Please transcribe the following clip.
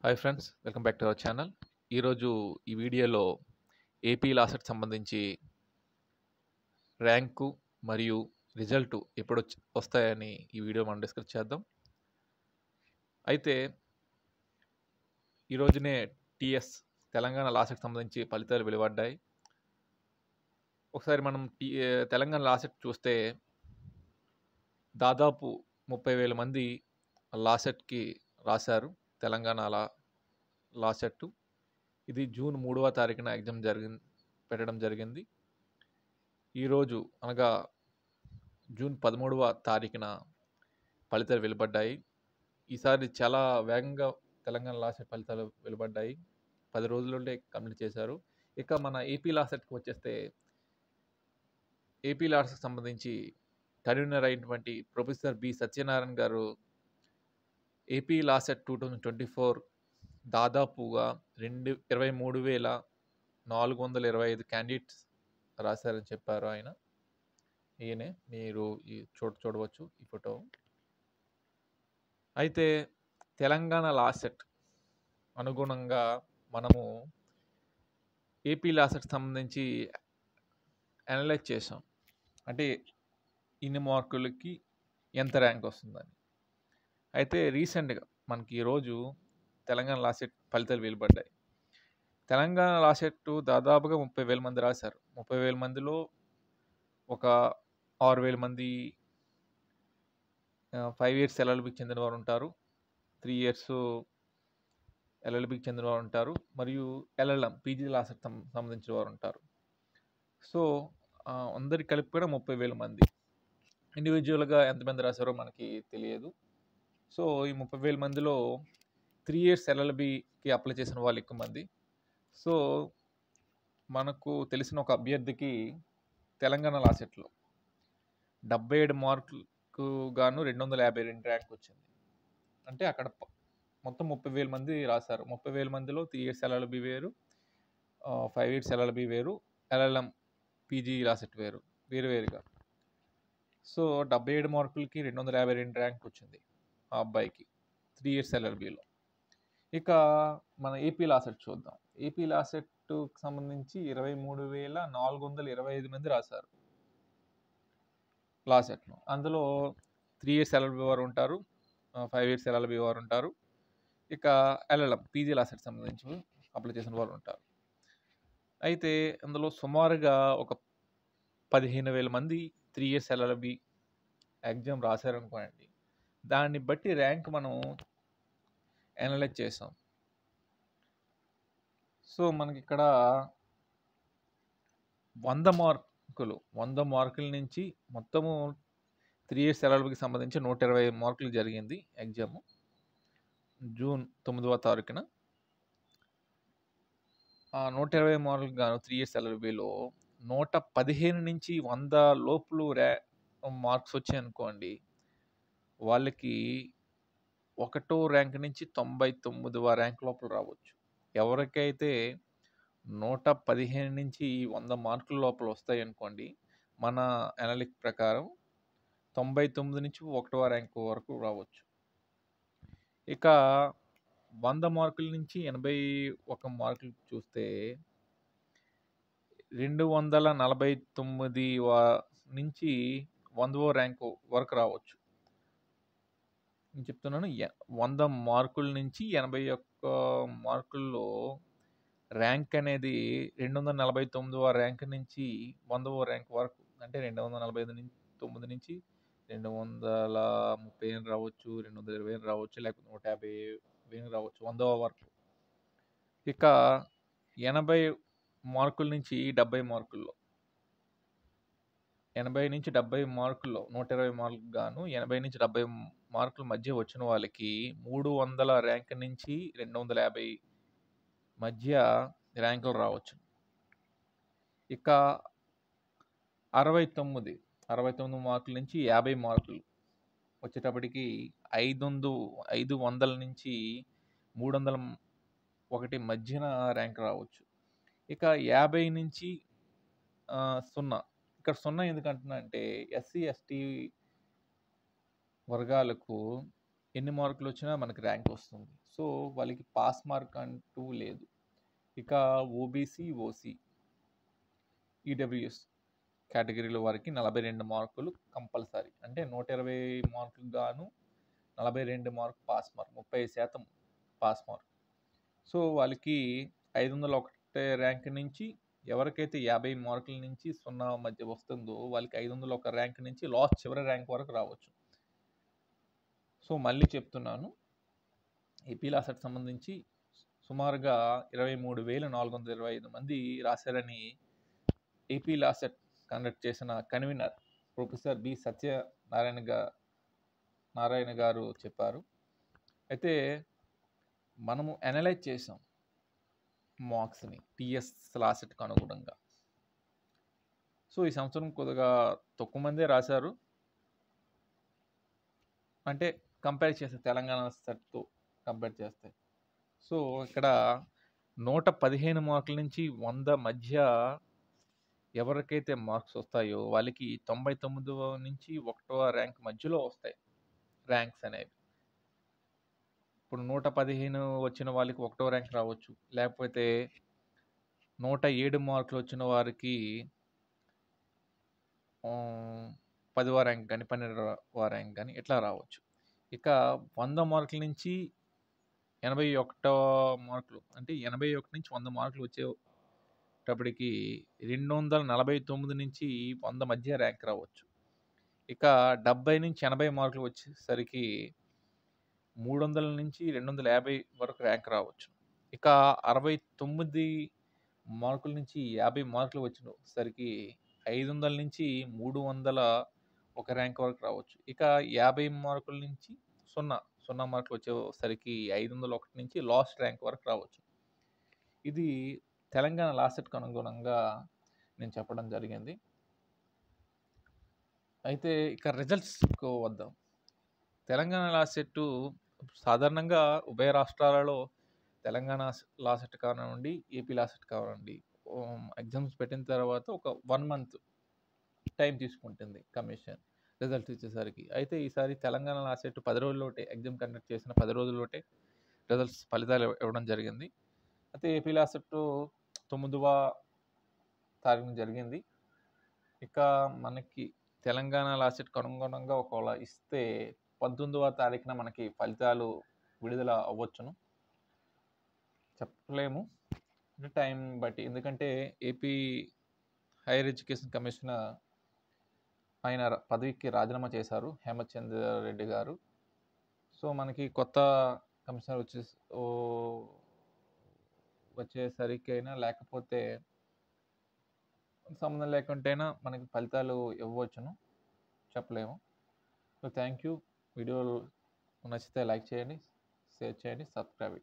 Hi friends, welcome back to our channel. ఈరోజు ఈ వీడియోలో ఏపీ లాసెట్ సంబంధించి ర్యాంకు మరియు రిజల్ట్ ఎప్పుడు వస్తాయని ఈ వీడియో మనం డిస్కస్ చేద్దాం. అయితే ఈరోజునే టీఎస్ తెలంగాణ లాసెట్ సంబంధించి ఫలితాలు వెలువడ్డాయి. ఒకసారి మనం తెలంగాణ లాసెట్ చూస్తే దాదాపు 30,000 మంది లాసెట్కి రాశారు. తెలంగాణ లాసెట్ ఇది జూన్ 3వ తారీఖున ఎగ్జామ్ పెట్టడం జరిగింది. ఈరోజు అనగా జూన్ 13వ తారీఖున ఫలితాలు వెలువడ్డాయి. ఈసారి చాలా వేగంగా తెలంగాణ లాసెట్ ఫలితాలు వెలువడ్డాయి. 10 రోజుల్లోనే కంప్లీట్ చేశారు. ఇక మన ఏపీ లాసెట్కి వచ్చేస్తే ఏపీ లాసెట్కి సంబంధించి కన్వీనర్ అయినటువంటి ప్రొఫెసర్ బి సత్యనారాయణ గారు ఏపీ లాసెట్ 2024 దాదాపుగా 23,425 క్యాండిడేట్స్ రాశారని చెప్పారు ఆయన. ఈయనే మీరు చూడవచ్చు ఈ ఫోటో. అయితే తెలంగాణ లాసెట్ అనుగుణంగా మనము ఏపీ లాసెట్ సంబంధించి అనలైజ్ చేసాం. అంటే ఇన్ని మార్కులకి ఎంత ర్యాంక్ వస్తుందని. అయితే రీసెంట్గా మనకి ఈరోజు తెలంగాణ లాసెట్ ఫలితాలు వెలువడ్డాయి. తెలంగాణ లాసెట్ దాదాపుగా 30,000 మంది రాశారు. 30,000 మందిలో ఒక 6,000 మంది 5 ఇయర్స్ ఎల్ఎల్బికి చెందిన వారు ఉంటారు, 3 ఇయర్స్ ఎల్ఎల్బికి చెందిన వారు ఉంటారు, మరియు ఎల్ఎల్ఎం పీజీ లాసెట్ సంబంధించిన వారు ఉంటారు. సో అందరికి కలిపి కూడా 30,000 మంది. ఇండివిజువల్గా ఎంతమంది రాశారో మనకి తెలియదు. సో ఈ 30,000 మందిలో 3 ఇయర్స్ ఎల్ఎల్బికి అప్లై చేసిన వాళ్ళు ఎక్కువ మంది. సో మనకు తెలిసిన ఒక అభ్యర్థికి తెలంగాణ లాసెట్లో 77 మార్కులకు గాను 252 ర్యాంక్ వచ్చింది. అంటే అక్కడ మొత్తం 30,000 మంది రాశారు. 30,000 మందిలో 3 ఇయర్స్ ఎల్ఎల్బి వేరు, 5 ఇయర్స్ ఎల్ఎల్బి వేరు, ఎల్ఎల్ఎం పీజీ లాసెట్ వేరు, వేరుగా. సో 77 మార్కులకి 252 ర్యాంక్ వచ్చింది ఆ అబ్బాయికి 3 ఇయర్స్ ఎల్ఎల్బిలో. ఇక మన ఏపీ లాసెట్ చూద్దాం. ఏపీ లాసెట్కి సంబంధించి 23,425 మంది రాశారు లాసెట్లో. అందులో 3 ఇయర్స్ ఎల్ఎల్బి వారు ఉంటారు, 5 ఇయర్స్ ఎల్ఎల్బి వారు ఉంటారు, ఇక ఎల్ఎల్ఎం పీజీ లాసెట్ సంబంధించి అప్లై చేసిన వారు ఉంటారు. అయితే అందులో సుమారుగా ఒక 15,000 మంది 3 ఇయర్స్ ఎల్ఎల్బి ఎగ్జామ్ రాశారనుకోండి. దాన్ని బట్టి ర్యాంక్ మనం అనలైజ్ చేసాం. సో మనకి ఇక్కడ 100 మార్కుల నుంచి మొత్తము 3 ఇయర్స్ ఎల్ఎల్బికి సంబంధించి 120 మార్కులు జరిగింది ఎగ్జామ్ జూన్ 9వ తారీఖున. 120 మార్కులకు గాను 3 ఇయర్స్ ఎల్ఎల్బిలో 115 నుంచి 100 లోపులు మార్క్స్ వచ్చాయనుకోండి, వాళ్ళకి 1వ ర్యాంక్ నుంచి 99వ ర్యాంక్ లోపల రావచ్చు. ఎవరికైతే 115 నుంచి 100 మార్కుల లోపల వస్తాయి అనుకోండి, మన అనలిక్ ప్రకారం 99 నుంచి 1వ ర్యాంక్ వరకు రావచ్చు. ఇక 100 మార్కుల నుంచి 81 మార్కులు చూస్తే 249 నుంచి 100వ ర్యాంక్ వరకు రావచ్చు. నేను చెప్తున్నాను, 100 మార్కుల నుంచి 81 మార్కుల్లో ర్యాంక్ అనేది 249వ ర్యాంక్ నుంచి 100వ ర్యాంక్ వరకు, అంటే 249 నుంచి 230 రావచ్చు, 220 రావచ్చు, లేకపోతే 150 రావచ్చు, 100వ వరకు. ఇక 80 మార్కుల నుంచి 70 మార్కుల్లో, 80 నుంచి 70 మార్కుల్లో 120 మార్కులు గాను 80 నుంచి 70 మార్కుల మధ్య వచ్చిన వాళ్ళకి 300 ర్యాంక్ నుంచి 250 మధ్య ర్యాంకులు రావచ్చు. ఇక 69 మార్కుల నుంచి 50 మార్కులు వచ్చేటప్పటికి 500 నుంచి 301 మధ్యన ర్యాంక్ రావచ్చు. ఇక 50 నుంచి 0. ఇక్కడ 0 ఎందుకంటున్నా అంటే ఎస్సీ ఎస్టీ వర్గాలకు ఎన్ని మార్కులు వచ్చినా మనకి ర్యాంక్ వస్తుంది. సో వాళ్ళకి పాస్ మార్క్ అంటూ లేదు. ఇక ఓబీసీ, ఓసీ, ఈడబ్ల్యూఎస్ కేటగిరీలో వారికి 42 మార్కులు కంపల్సరీ. అంటే 120 మార్కులకు గాను 42 mark pass mark, 30% pass mark. So వాళ్ళకి 501 ర్యాంక్ నుంచి ఎవరికైతే 50 మార్కుల నుంచి 0 మధ్య వస్తుందో వాళ్ళకి 501 ర్యాంక్ నుంచి లాస్ట్ చివరి ర్యాంక్ వరకు రావచ్చు. సో మళ్ళీ చెప్తున్నాను, ఏపీ లాసెట్ సంబంధించి సుమారుగా 23,425 మంది రాశారని ఏపీ లాసెట్ కండక్ట్ చేసిన కన్వీనర్ ప్రొఫెసర్ బి నారాయణ గారు చెప్పారు. అయితే మనము అనలైజ్ చేసాం మార్క్స్ని టీఎస్ లాసెట్కి అనుగుణంగా. సో ఈ సంవత్సరం కొద్దిగా తక్కువ మందే రాశారు, అంటే కంపేర్ చేస్తే తెలంగాణ సెట్తో కంపేర్ చేస్తే. సో ఇక్కడ 115 మార్కుల నుంచి 100 మధ్య ఎవరికైతే మార్క్స్ వస్తాయో వాళ్ళకి 99 నుంచి 1వ ర్యాంక్ మధ్యలో వస్తాయి ర్యాంక్స్ అనేవి. ఇప్పుడు 115 వచ్చిన వాళ్ళకి 1వ ర్యాంక్ రావచ్చు, లేకపోతే 107 మార్కులు వచ్చిన వారికి 10వ ర్యాంక్ కానీ 12వ ర్యాంక్ కానీ ఇట్లా రావచ్చు. ఇక 100 మార్కుల నుంచి 81 మార్కులు, అంటే 81 నుంచి 100 మార్కులు వచ్చేటప్పటికి 249 నుంచి 100 మధ్య ర్యాంక్ రావచ్చు. ఇక 70 నుంచి 80 మార్కులు వచ్చేసరికి 300 నుంచి 250 వరకు ర్యాంక్ రావచ్చు. ఇక 69 మార్కుల నుంచి 50 మార్కులు వచ్చేసరికి 500 నుంచి 301 ర్యాంక్ వరకు రావచ్చు. ఇక 50 మార్కుల నుంచి 0 మార్కులు వచ్చేసరికి 501 నుంచి లాస్ట్ ర్యాంక్ వరకు రావచ్చు. ఇది తెలంగాణ లాసెట్కి అనుగుణంగా నేను చెప్పడం జరిగింది. అయితే ఇక రిజల్ట్స్కు వద్దాం. తెలంగాణ లాసెట్ సాధారణంగా ఉభయ రాష్ట్రాలలో తెలంగాణ లాసెట్ కానివ్వండి, ఏపీ లాసెట్ కానివ్వండి, ఎగ్జామ్స్ పెట్టిన తర్వాత ఒక 1 మంత్ టైం తీసుకుంటుంది కమిషన్ రిజల్ట్స్ ఇచ్చేసరికి. అయితే ఈసారి తెలంగాణ లాసెట్ 10 రోజుల్లోటే, ఎగ్జామ్ కండక్ట్ చేసిన 10 రోజుల్లోటే రిజల్ట్స్ ఫలితాలు ఇవ్వడం జరిగింది. అయితే ఏపీ లాసెట్ 9వ తారీఖున జరిగింది. ఇక మనకి తెలంగాణ లాసెట్కి అనుగుణంగా ఒకవేళ ఇస్తే 19వ తారీఖున మనకి ఫలితాలు విడుదల అవ్వచ్చును, చెప్పలేము టైం బట్టి. ఎందుకంటే ఏపీ హైయర్ ఎడ్యుకేషన్ కమిషనర్ ఆయన పదవికి రాజీనామా చేశారు, హేమచంద్ర రెడ్డి గారు. సో మనకి కొత్త కమిషనర్ వచ్చేసరికైనా లేకపోతే సంబంధం లేకుంటేనా మనకి ఫలితాలు ఇవ్వవచ్చును, చెప్పలేము. So thank you. వీడియో నచ్చితే లైక్ చేయండి, షేర్ చేయండి, సబ్స్క్రైబ్.